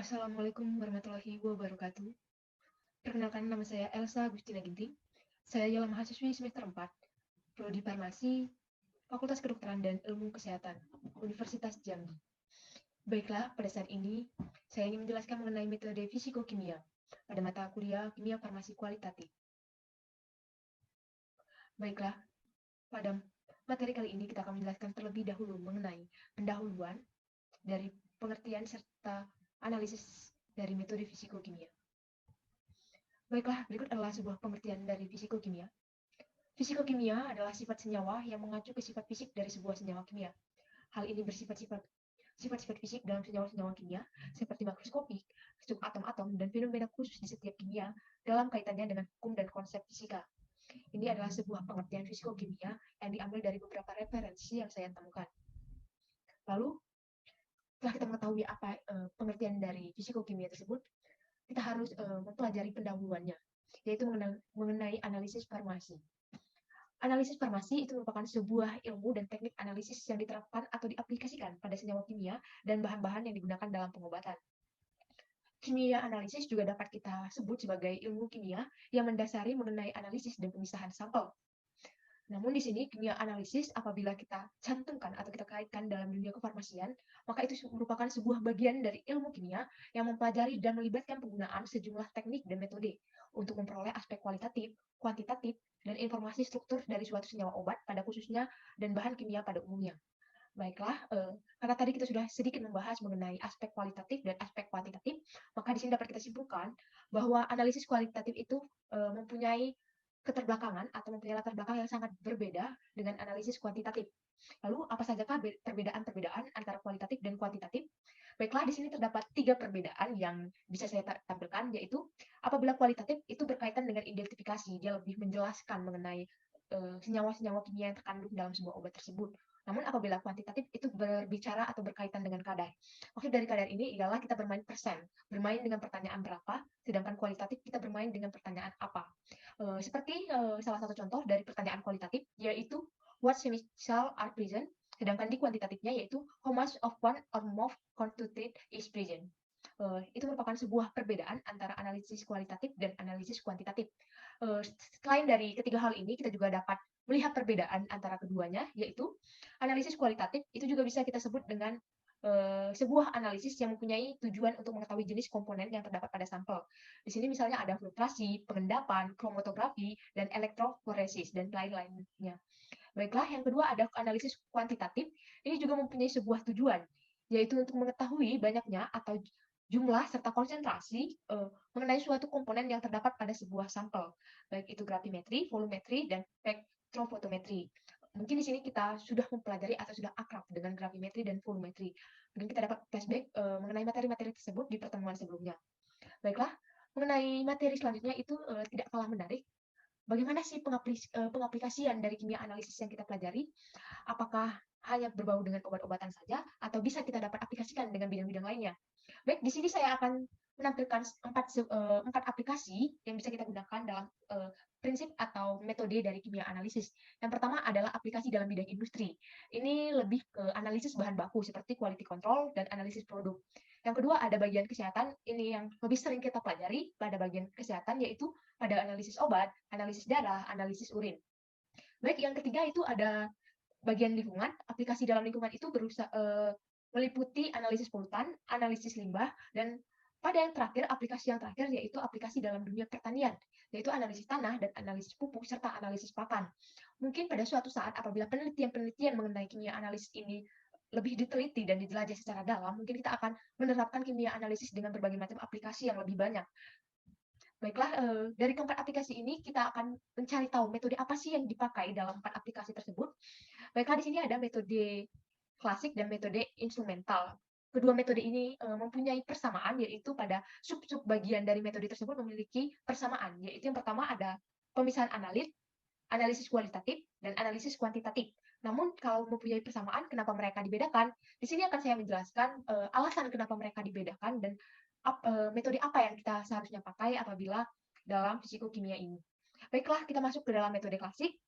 Assalamualaikum warahmatullahi wabarakatuh. Perkenalkan, nama saya Elsa Agustina Ginting. Saya ialah mahasiswi semester 4, Prodi Farmasi, Fakultas Kedokteran dan Ilmu Kesehatan, Universitas Jambi. Baiklah, pada saat ini saya ingin menjelaskan mengenai metode fisikokimia pada mata kuliah Kimia Farmasi Kualitatif. Baiklah, pada materi kali ini kita akan menjelaskan terlebih dahulu mengenai pendahuluan dari pengertian serta analisis dari metode fisikokimia. Baiklah, berikut adalah sebuah pengertian dari fisikokimia. Fisikokimia adalah sifat senyawa yang mengacu ke sifat fisik dari sebuah senyawa kimia. Hal ini bersifat-sifat sifat-sifat fisik dalam senyawa-senyawa kimia seperti makroskopik, struktur atom-atom, dan fenomena khusus di setiap kimia dalam kaitannya dengan hukum dan konsep fisika. Ini adalah sebuah pengertian fisikokimia yang diambil dari beberapa referensi yang saya temukan. Lalu, setelah kita mengetahui apa pengertian dari fisikokimia tersebut, kita harus mempelajari pendahuluannya, yaitu mengenai analisis farmasi. Analisis farmasi itu merupakan sebuah ilmu dan teknik analisis yang diterapkan atau diaplikasikan pada senyawa kimia dan bahan-bahan yang digunakan dalam pengobatan. Kimia analisis juga dapat kita sebut sebagai ilmu kimia yang mendasari mengenai analisis dan pemisahan sampel. Namun di sini kimia analisis apabila kita cantumkan atau kita kaitkan dalam dunia kefarmasian, maka itu merupakan sebuah bagian dari ilmu kimia yang mempelajari dan melibatkan penggunaan sejumlah teknik dan metode untuk memperoleh aspek kualitatif, kuantitatif, dan informasi struktur dari suatu senyawa obat pada khususnya dan bahan kimia pada umumnya. Baiklah, karena tadi kita sudah sedikit membahas mengenai aspek kualitatif dan aspek kuantitatif, maka di sini dapat kita simpulkan bahwa analisis kualitatif itu mempunyai keterbelakangan atau mempunyai latar belakang yang sangat berbeda dengan analisis kuantitatif. Lalu, apa sajakah perbedaan-perbedaan antara kualitatif dan kuantitatif? Baiklah, di sini terdapat 3 perbedaan yang bisa saya tampilkan, yaitu apabila kualitatif itu berkaitan dengan identifikasi, dia lebih menjelaskan mengenai senyawa-senyawa kimia yang terkandung dalam sebuah obat tersebut. Namun apabila kuantitatif itu berbicara atau berkaitan dengan kadar. Maksud dari kadar ini ialah kita bermain persen, bermain dengan pertanyaan berapa, sedangkan kualitatif kita bermain dengan pertanyaan apa. Seperti salah satu contoh dari pertanyaan kualitatif, yaitu what chemical are present, sedangkan di kuantitatifnya yaitu how much of one or more constituent is present. Itu merupakan sebuah perbedaan antara analisis kualitatif dan analisis kuantitatif. Selain dari ketiga hal ini, kita juga dapat melihat perbedaan antara keduanya, yaitu analisis kualitatif itu juga bisa kita sebut dengan sebuah analisis yang mempunyai tujuan untuk mengetahui jenis komponen yang terdapat pada sampel. Di sini misalnya ada filtrasi, pengendapan, kromatografi, dan elektroforesis, dan lain-lainnya. Baiklah, yang kedua ada analisis kuantitatif. Ini juga mempunyai sebuah tujuan, yaitu untuk mengetahui banyaknya atau jumlah serta konsentrasi mengenai suatu komponen yang terdapat pada sebuah sampel, baik itu gravimetri, volumetri, dan spektrofotometri. Mungkin di sini kita sudah mempelajari atau sudah akrab dengan gravimetri dan volumetri. Mungkin kita dapat flashback mengenai materi-materi tersebut di pertemuan sebelumnya. Baiklah, mengenai materi selanjutnya itu tidak kalah menarik. Bagaimana sih pengaplikasian dari kimia analisis yang kita pelajari? Apakah hanya berbau dengan obat-obatan saja, atau bisa kita dapat aplikasikan dengan bidang-bidang lainnya? Baik, di sini saya akan menampilkan empat aplikasi yang bisa kita gunakan dalam prinsip atau metode dari kimia analisis. Yang pertama adalah aplikasi dalam bidang industri. Ini lebih ke analisis bahan baku seperti quality control dan analisis produk. Yang kedua ada bagian kesehatan, ini yang lebih sering kita pelajari pada bagian kesehatan, yaitu pada analisis obat, analisis darah, analisis urin. Baik, yang ketiga itu ada bagian lingkungan. Aplikasi dalam lingkungan itu meliputi analisis polutan, analisis limbah, dan pada yang terakhir, aplikasi yang terakhir yaitu aplikasi dalam dunia pertanian, yaitu analisis tanah dan analisis pupuk serta analisis pakan. Mungkin pada suatu saat apabila penelitian-penelitian mengenai kimia analisis ini lebih diteliti dan dijelajahi secara dalam, mungkin kita akan menerapkan kimia analisis dengan berbagai macam aplikasi yang lebih banyak. Baiklah, dari keempat aplikasi ini kita akan mencari tahu metode apa sih yang dipakai dalam empat aplikasi tersebut. Baiklah, di sini ada metode klasik dan metode instrumental. Kedua metode ini mempunyai persamaan, yaitu pada sub-sub bagian dari metode tersebut memiliki persamaan, yaitu yang pertama ada pemisahan analisis kualitatif, dan analisis kuantitatif. Namun kalau mempunyai persamaan, kenapa mereka dibedakan? Di sini akan saya menjelaskan alasan kenapa mereka dibedakan dan metode apa yang kita seharusnya pakai apabila dalam fisikokimia ini. Baiklah, kita masuk ke dalam metode klasik.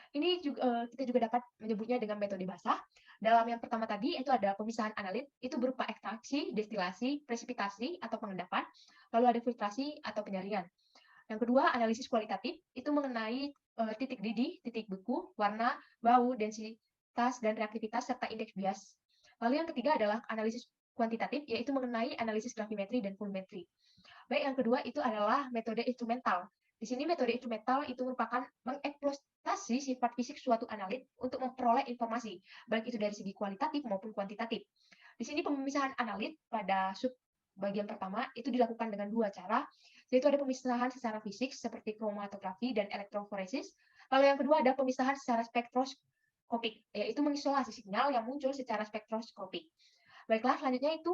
Ini juga kita juga dapat menyebutnya dengan metode basah. Dalam yang pertama tadi itu ada pemisahan analit, itu berupa ekstraksi, destilasi, presipitasi atau pengendapan, lalu ada filtrasi atau penyaringan. Yang kedua, analisis kualitatif, itu mengenai titik didih, titik beku, warna, bau, densitas, dan reaktivitas, serta indeks bias. Lalu yang ketiga adalah analisis kuantitatif, yaitu mengenai analisis gravimetri dan volumetri. Baik, yang kedua itu adalah metode instrumental. Di sini metode instrumental itu merupakan mengeksploitasi sifat fisik suatu analit untuk memperoleh informasi, baik itu dari segi kualitatif maupun kuantitatif. Di sini pemisahan analit pada sub bagian pertama itu dilakukan dengan dua cara, yaitu ada pemisahan secara fisik seperti kromatografi dan elektroforesis. Lalu yang kedua ada pemisahan secara spektroskopik, yaitu mengisolasi sinyal yang muncul secara spektroskopik. Baiklah, selanjutnya itu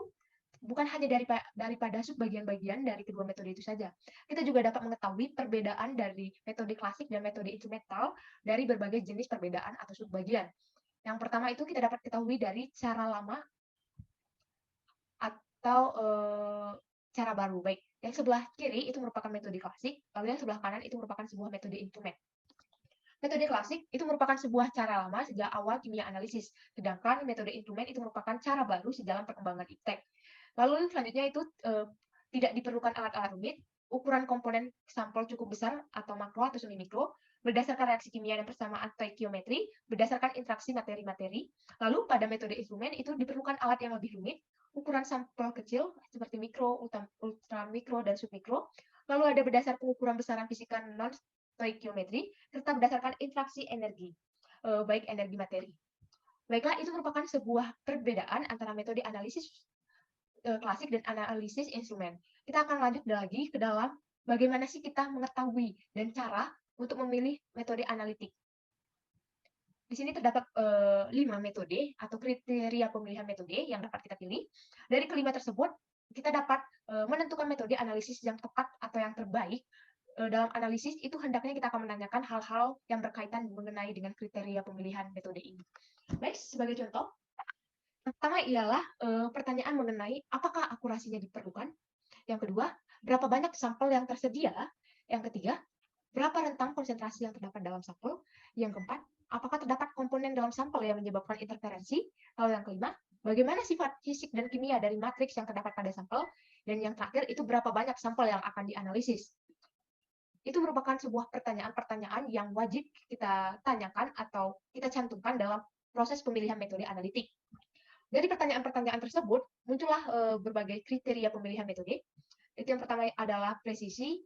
bukan hanya daripada subbagian-bagian dari kedua metode itu saja. Kita juga dapat mengetahui perbedaan dari metode klasik dan metode instrumental dari berbagai jenis perbedaan atau subbagian. Yang pertama itu kita dapat ketahui dari cara lama atau cara baru. Baik, yang sebelah kiri itu merupakan metode klasik, lalu yang sebelah kanan itu merupakan sebuah metode instrumen. Metode klasik itu merupakan sebuah cara lama sejak awal kimia analisis, sedangkan metode instrumen itu merupakan cara baru sejalan perkembangan iptek. Lalu selanjutnya itu tidak diperlukan alat-alat rumit, ukuran komponen sampel cukup besar atau makro atau semi mikro, berdasarkan reaksi kimia dan persamaan stoikiometri, berdasarkan interaksi materi-materi. Lalu pada metode instrumen itu diperlukan alat yang lebih rumit, ukuran sampel kecil seperti mikro, ultra mikro, dan submikro. Lalu ada berdasar pengukuran besaran fisika non stoikiometri, serta berdasarkan interaksi energi, baik energi materi. Baiklah, itu merupakan sebuah perbedaan antara metode analisis klasik dan analisis instrumen. Kita akan lanjut lagi ke dalam bagaimana sih kita mengetahui dan cara untuk memilih metode analitik. Di sini terdapat 5 metode atau kriteria pemilihan metode yang dapat kita pilih. Dari kelima tersebut, kita dapat menentukan metode analisis yang tepat atau yang terbaik. Dalam analisis itu hendaknya kita akan menanyakan hal-hal yang berkaitan mengenai dengan kriteria pemilihan metode ini. Baik, sebagai contoh, yang pertama ialah pertanyaan mengenai apakah akurasinya diperlukan. Yang kedua, berapa banyak sampel yang tersedia. Yang ketiga, berapa rentang konsentrasi yang terdapat dalam sampel. Yang keempat, apakah terdapat komponen dalam sampel yang menyebabkan interferensi. Lalu yang kelima, bagaimana sifat fisik dan kimia dari matriks yang terdapat pada sampel. Dan yang terakhir, itu berapa banyak sampel yang akan dianalisis. Itu merupakan sebuah pertanyaan-pertanyaan yang wajib kita tanyakan atau kita cantumkan dalam proses pemilihan metode analitik. Dari pertanyaan-pertanyaan tersebut, muncullah berbagai kriteria pemilihan metode. Itu yang pertama adalah presisi,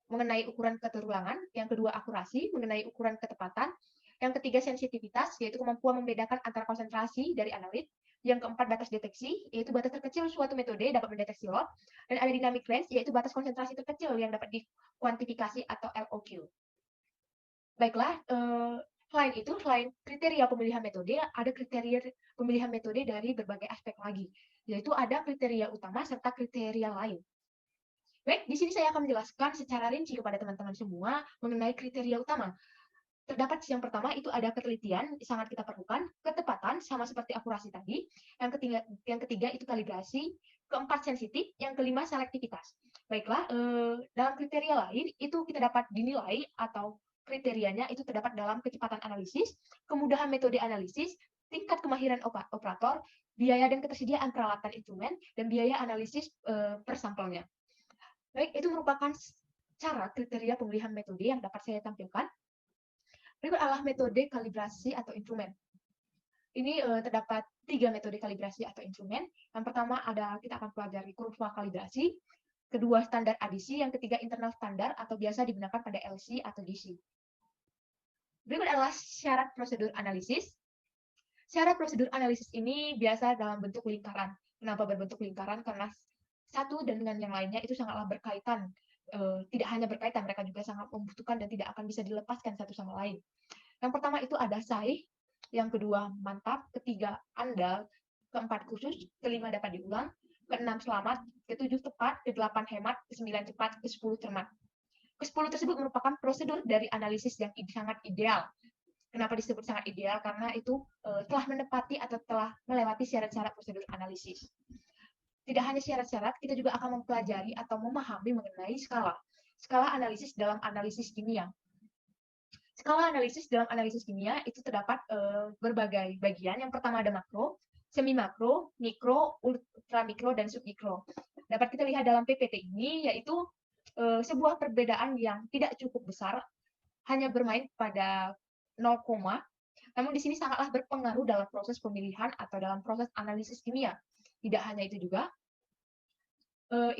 mengenai ukuran keterulangan. Yang kedua, akurasi, mengenai ukuran ketepatan. Yang ketiga, sensitivitas, yaitu kemampuan membedakan antara konsentrasi dari analit. Yang keempat, batas deteksi, yaitu batas terkecil suatu metode dapat mendeteksi lot. Dan ada dynamic range, yaitu batas konsentrasi terkecil yang dapat dikuantifikasi atau LOQ. Baiklah, selain itu, selain kriteria pemilihan metode, ada kriteria pemilihan metode dari berbagai aspek lagi, yaitu ada kriteria utama serta kriteria lain. Baik, di sini saya akan menjelaskan secara rinci kepada teman-teman semua mengenai kriteria utama. Terdapat yang pertama itu ada ketelitian, sangat kita perlukan, ketepatan sama seperti akurasi tadi. Yang ketiga itu kalibrasi, keempat sensitif, yang kelima selektivitas. Baiklah, dalam kriteria lain itu kita dapat dinilai atau kriterianya itu terdapat dalam kecepatan analisis, kemudahan metode analisis, tingkat kemahiran operator, biaya dan ketersediaan peralatan instrumen, dan biaya analisis per sampelnya. Baik, itu merupakan cara kriteria pemilihan metode yang dapat saya tampilkan. Berikut adalah metode kalibrasi atau instrumen. Ini terdapat 3 metode kalibrasi atau instrumen. Yang pertama ada kita akan pelajari kurva kalibrasi, kedua standar adisi, yang ketiga internal standar atau biasa digunakan pada LC atau DC. Berikut adalah syarat prosedur analisis. Syarat prosedur analisis ini biasa dalam bentuk lingkaran. Kenapa berbentuk lingkaran? Karena satu dan dengan yang lainnya itu sangatlah berkaitan. Tidak hanya berkaitan, mereka juga sangat membutuhkan dan tidak akan bisa dilepaskan satu sama lain. Yang pertama itu ada sahih, yang kedua mantap, ketiga andal, keempat khusus, kelima dapat diulang, keenam selamat, ketujuh tepat, kedelapan hemat, kesembilan cepat, kesepuluh cermat. Kesepuluh tersebut merupakan prosedur dari analisis yang sangat ideal. Kenapa disebut sangat ideal? Karena itu telah menepati atau telah melewati syarat-syarat prosedur analisis. Tidak hanya syarat-syarat, kita juga akan mempelajari atau memahami mengenai skala. Skala analisis dalam analisis kimia. Skala analisis dalam analisis kimia itu terdapat berbagai bagian. Yang pertama ada makro, semi makro, mikro, ultra mikro, dan submikro. Dapat kita lihat dalam PPT ini yaitu sebuah perbedaan yang tidak cukup besar, hanya bermain pada 0, namun di sini sangatlah berpengaruh dalam proses pemilihan atau dalam proses analisis kimia. Tidak hanya itu juga,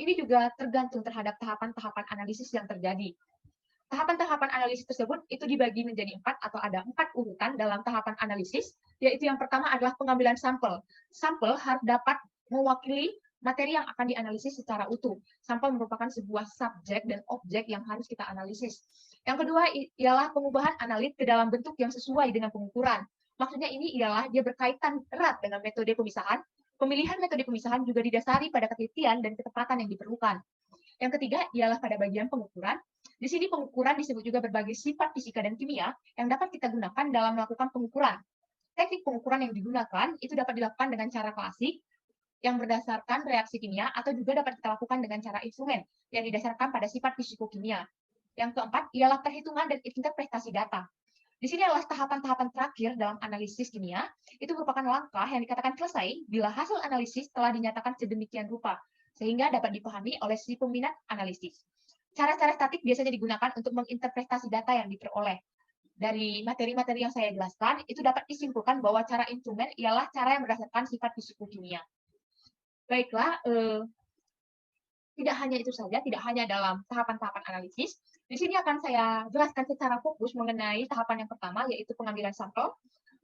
ini juga tergantung terhadap tahapan-tahapan analisis yang terjadi. Tahapan-tahapan analisis tersebut itu dibagi menjadi 4 atau ada 4 urutan dalam tahapan analisis, yaitu yang pertama adalah pengambilan sampel. Sampel harus dapat mewakili materi yang akan dianalisis secara utuh. Sampel merupakan sebuah subjek dan objek yang harus kita analisis. Yang kedua ialah pengubahan analit ke dalam bentuk yang sesuai dengan pengukuran. Maksudnya ini ialah dia berkaitan erat dengan metode pemisahan. Pemilihan metode pemisahan juga didasari pada ketelitian dan ketepatan yang diperlukan. Yang ketiga ialah pada bagian pengukuran. Di sini pengukuran disebut juga berbagai sifat fisika dan kimia yang dapat kita gunakan dalam melakukan pengukuran. Teknik pengukuran yang digunakan itu dapat dilakukan dengan cara klasik yang berdasarkan reaksi kimia atau juga dapat kita lakukan dengan cara instrumen yang didasarkan pada sifat fisikokimia. Yang keempat ialah perhitungan dan interpretasi data. Di sini adalah tahapan-tahapan terakhir dalam analisis kimia. Itu merupakan langkah yang dikatakan selesai bila hasil analisis telah dinyatakan sedemikian rupa, sehingga dapat dipahami oleh si peminat analisis. Cara-cara statik biasanya digunakan untuk menginterpretasi data yang diperoleh. Dari materi-materi yang saya jelaskan, itu dapat disimpulkan bahwa cara instrumen ialah cara yang berdasarkan sifat fisikokimia. Baiklah, tidak hanya itu saja, tidak hanya dalam tahapan-tahapan analisis. Di sini akan saya jelaskan secara fokus mengenai tahapan yang pertama, yaitu pengambilan sampel.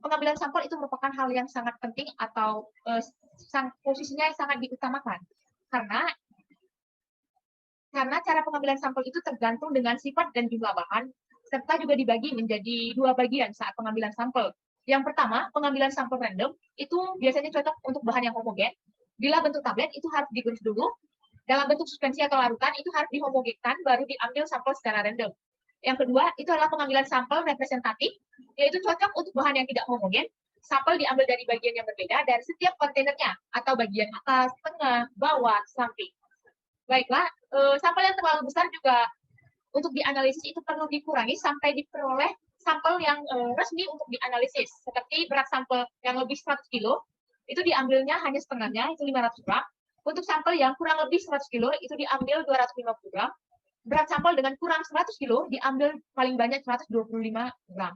Pengambilan sampel itu merupakan hal yang sangat penting atau posisinya yang sangat diutamakan. Karena cara pengambilan sampel itu tergantung dengan sifat dan jumlah bahan, serta juga dibagi menjadi 2 bagian saat pengambilan sampel. Yang pertama, pengambilan sampel random, itu biasanya cocok untuk bahan yang homogen. Bila bentuk tablet, itu harus digerus dulu. Dalam bentuk suspensi atau larutan, itu harus dihomogenkan, baru diambil sampel secara random. Yang kedua, itu adalah pengambilan sampel representatif, yaitu cocok untuk bahan yang tidak homogen. Sampel diambil dari bagian yang berbeda dari setiap kontainernya, atau bagian atas, tengah, bawah, samping. Baiklah, sampel yang terlalu besar juga untuk dianalisis itu perlu dikurangi sampai diperoleh sampel yang resmi untuk dianalisis. Seperti berat sampel yang lebih 100 kilo, itu diambilnya hanya setengahnya, itu 500 gram. Untuk sampel yang kurang lebih 100 kilo, itu diambil 250 gram. Berat sampel dengan kurang 100 kilo, diambil paling banyak 125 gram.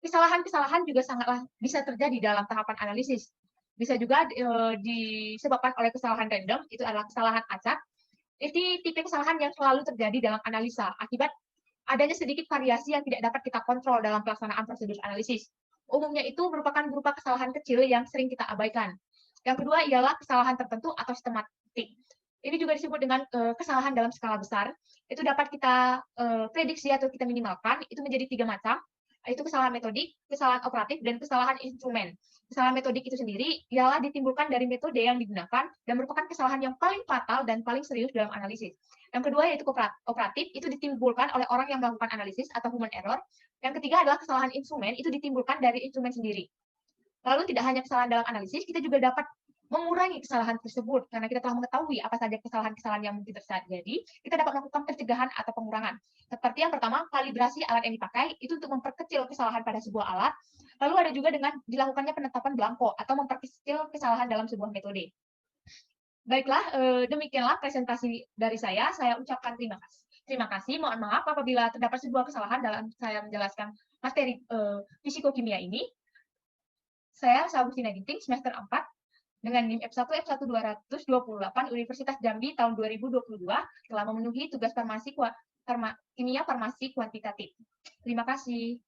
Kesalahan-kesalahan juga sangatlah bisa terjadi dalam tahapan analisis. Bisa juga disebabkan oleh kesalahan random, itu adalah kesalahan acak. Ini tipe kesalahan yang selalu terjadi dalam analisa, akibat adanya sedikit variasi yang tidak dapat kita kontrol dalam pelaksanaan prosedur analisis. Umumnya itu merupakan berupa kesalahan kecil yang sering kita abaikan. Yang kedua ialah kesalahan tertentu atau sistematik. Ini juga disebut dengan kesalahan dalam skala besar. Itu dapat kita prediksi atau kita minimalkan, itu menjadi 3 macam. Itu kesalahan metodik, kesalahan operatif, dan kesalahan instrumen. Kesalahan metodik itu sendiri ialah ditimbulkan dari metode yang digunakan dan merupakan kesalahan yang paling fatal dan paling serius dalam analisis. Yang kedua yaitu operatif, itu ditimbulkan oleh orang yang melakukan analisis atau human error. Yang ketiga adalah kesalahan instrumen, itu ditimbulkan dari instrumen sendiri. Lalu tidak hanya kesalahan dalam analisis, kita juga dapat mengurangi kesalahan tersebut karena kita telah mengetahui apa saja kesalahan-kesalahan yang mungkin terjadi, kita dapat melakukan pencegahan atau pengurangan. Seperti yang pertama, kalibrasi alat yang dipakai itu untuk memperkecil kesalahan pada sebuah alat. Lalu ada juga dengan dilakukannya penetapan blanko atau memperkecil kesalahan dalam sebuah metode. Baiklah, demikianlah presentasi dari saya. Saya ucapkan terima kasih. Terima kasih. Mohon maaf apabila terdapat sebuah kesalahan dalam saya menjelaskan materi fisikokimia ini. Saya Sabrina Ginting, semester 4, dengan NIM F1 F1 228 Universitas Jambi tahun 2022 telah memenuhi tugas kimia farmasi kuantitatif. Terima kasih.